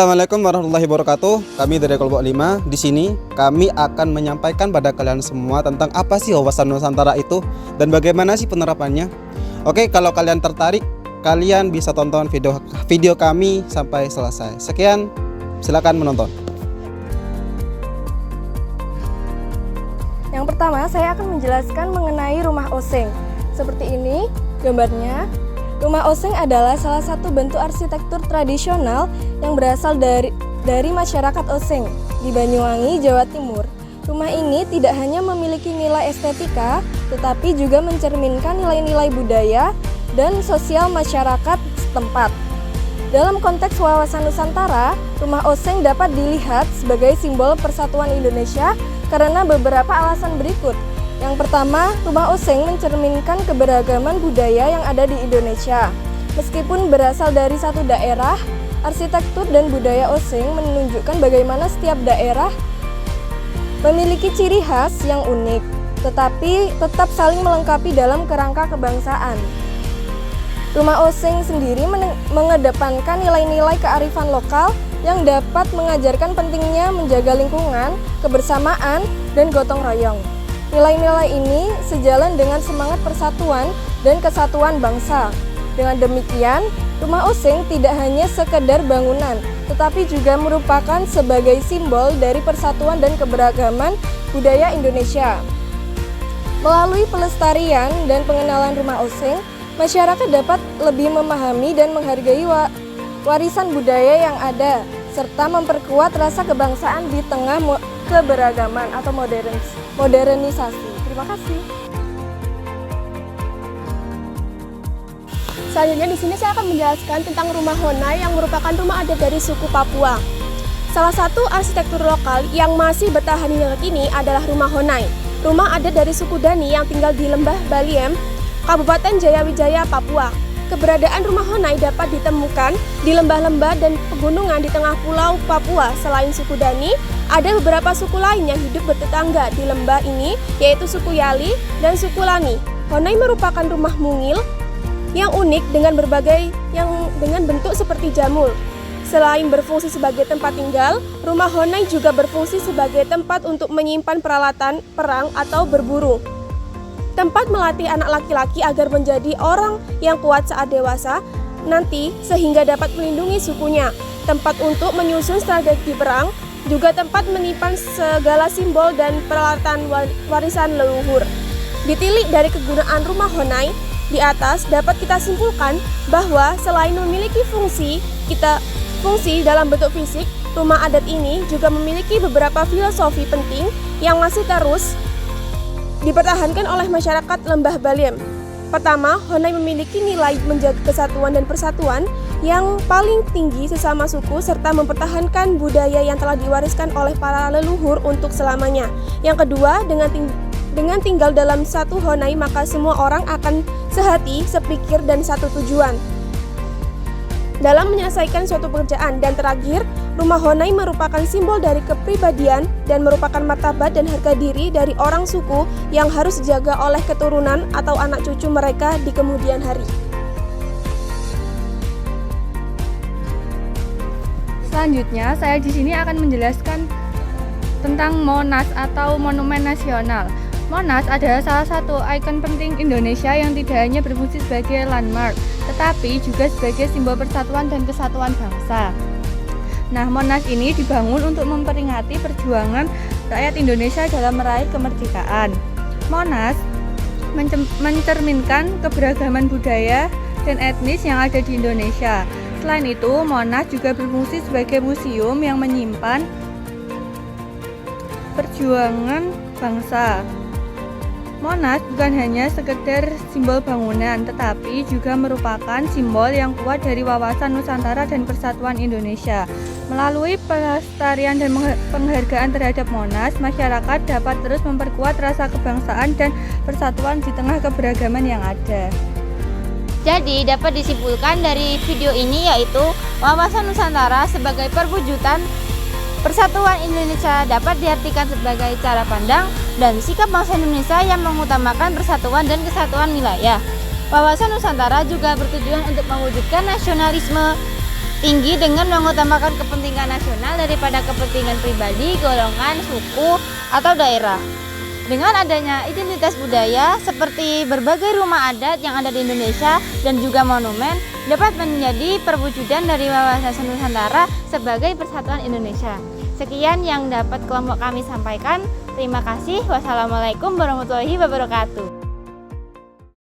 Assalamualaikum warahmatullahi wabarakatuh. Kami dari kelompok 5 di sini kami akan menyampaikan pada kalian semua tentang apa sih wawasan Nusantara itu dan bagaimana sih penerapannya. Oke, kalau kalian tertarik, kalian bisa tonton video kami sampai selesai. Sekian, silakan menonton. Yang pertama, saya akan menjelaskan mengenai rumah oseng. Seperti ini gambarnya. Rumah oseng adalah salah satu bentuk arsitektur tradisional yang berasal dari masyarakat Oseng di Banyuwangi, Jawa Timur. Rumah ini tidak hanya memiliki nilai estetika, tetapi juga mencerminkan nilai-nilai budaya dan sosial masyarakat setempat. Dalam konteks wawasan Nusantara, rumah oseng dapat dilihat sebagai simbol persatuan Indonesia karena beberapa alasan berikut. Yang pertama, rumah oseng mencerminkan keberagaman budaya yang ada di Indonesia. Meskipun berasal dari satu daerah, arsitektur dan budaya oseng menunjukkan bagaimana setiap daerah memiliki ciri khas yang unik, tetapi tetap saling melengkapi dalam kerangka kebangsaan. Rumah oseng sendiri mengedepankan nilai-nilai kearifan lokal yang dapat mengajarkan pentingnya menjaga lingkungan, kebersamaan, dan gotong royong. Nilai-nilai ini sejalan dengan semangat persatuan dan kesatuan bangsa. Dengan demikian, rumah oseng tidak hanya sekedar bangunan, tetapi juga merupakan sebagai simbol dari persatuan dan keberagaman budaya Indonesia. Melalui pelestarian dan pengenalan rumah oseng, masyarakat dapat lebih memahami dan menghargai warisan budaya yang ada, serta memperkuat rasa kebangsaan di tengah keberagaman atau modernisasi. Terima kasih. Selanjutnya di sini saya akan menjelaskan tentang rumah Honai yang merupakan rumah adat dari suku Papua. Salah satu arsitektur lokal yang masih bertahan hingga kini adalah rumah Honai. Rumah adat dari suku Dani yang tinggal di Lembah Baliem, Kabupaten Jayawijaya, Papua. Keberadaan rumah Honai dapat ditemukan di lembah-lembah dan pegunungan di tengah pulau Papua. Selain suku Dani, ada beberapa suku lain yang hidup bertetangga di lembah ini, yaitu suku Yali dan suku Lani. Honai merupakan rumah mungil yang unik dengan bentuk seperti jamur. Selain berfungsi sebagai tempat tinggal, rumah Honai juga berfungsi sebagai tempat untuk menyimpan peralatan perang atau berburu. Tempat melatih anak laki-laki agar menjadi orang yang kuat saat dewasa nanti sehingga dapat melindungi sukunya. Tempat untuk menyusun strategi perang, juga tempat menyimpan segala simbol dan peralatan warisan leluhur. Ditilik dari kegunaan rumah Honai di atas, dapat kita simpulkan bahwa selain memiliki fungsi dalam bentuk fisik, rumah adat ini juga memiliki beberapa filosofi penting yang masih terus dipertahankan oleh masyarakat Lembah Baliem. Pertama, Honai memiliki nilai menjaga kesatuan dan persatuan yang paling tinggi sesama suku serta mempertahankan budaya yang telah diwariskan oleh para leluhur untuk selamanya. Yang kedua, dengan tinggal dalam satu Honai maka semua orang akan sehati, sepikir, dan satu tujuan dalam menyelesaikan suatu pekerjaan. Dan terakhir, rumah Honai merupakan simbol dari kepribadian dan merupakan martabat dan harga diri dari orang suku yang harus dijaga oleh keturunan atau anak cucu mereka di kemudian hari. Selanjutnya, saya di sini akan menjelaskan tentang Monas atau Monumen Nasional. Monas adalah salah satu ikon penting Indonesia yang tidak hanya berfungsi sebagai landmark, tetapi juga sebagai simbol persatuan dan kesatuan bangsa. Nah, Monas ini dibangun untuk memperingati perjuangan rakyat Indonesia dalam meraih kemerdekaan. Monas mencerminkan keberagaman budaya dan etnis yang ada di Indonesia. Selain itu, Monas juga berfungsi sebagai museum yang menyimpan perjuangan bangsa. Monas bukan hanya sekedar simbol bangunan, tetapi juga merupakan simbol yang kuat dari wawasan Nusantara dan persatuan Indonesia. Melalui pelestarian dan penghargaan terhadap Monas, masyarakat dapat terus memperkuat rasa kebangsaan dan persatuan di tengah keberagaman yang ada. Jadi dapat disimpulkan dari video ini yaitu wawasan Nusantara sebagai perwujudan persatuan Indonesia dapat diartikan sebagai cara pandang dan sikap bangsa Indonesia yang mengutamakan persatuan dan kesatuan wilayah. Wawasan Nusantara juga bertujuan untuk mewujudkan nasionalisme tinggi dengan mengutamakan kepentingan nasional daripada kepentingan pribadi, golongan, suku, atau daerah. Dengan adanya identitas budaya seperti berbagai rumah adat yang ada di Indonesia dan juga monumen dapat menjadi perwujudan dari wawasan Nusantara sebagai persatuan Indonesia. Sekian yang dapat kelompok kami sampaikan. Terima kasih. Wassalamualaikum warahmatullahi wabarakatuh.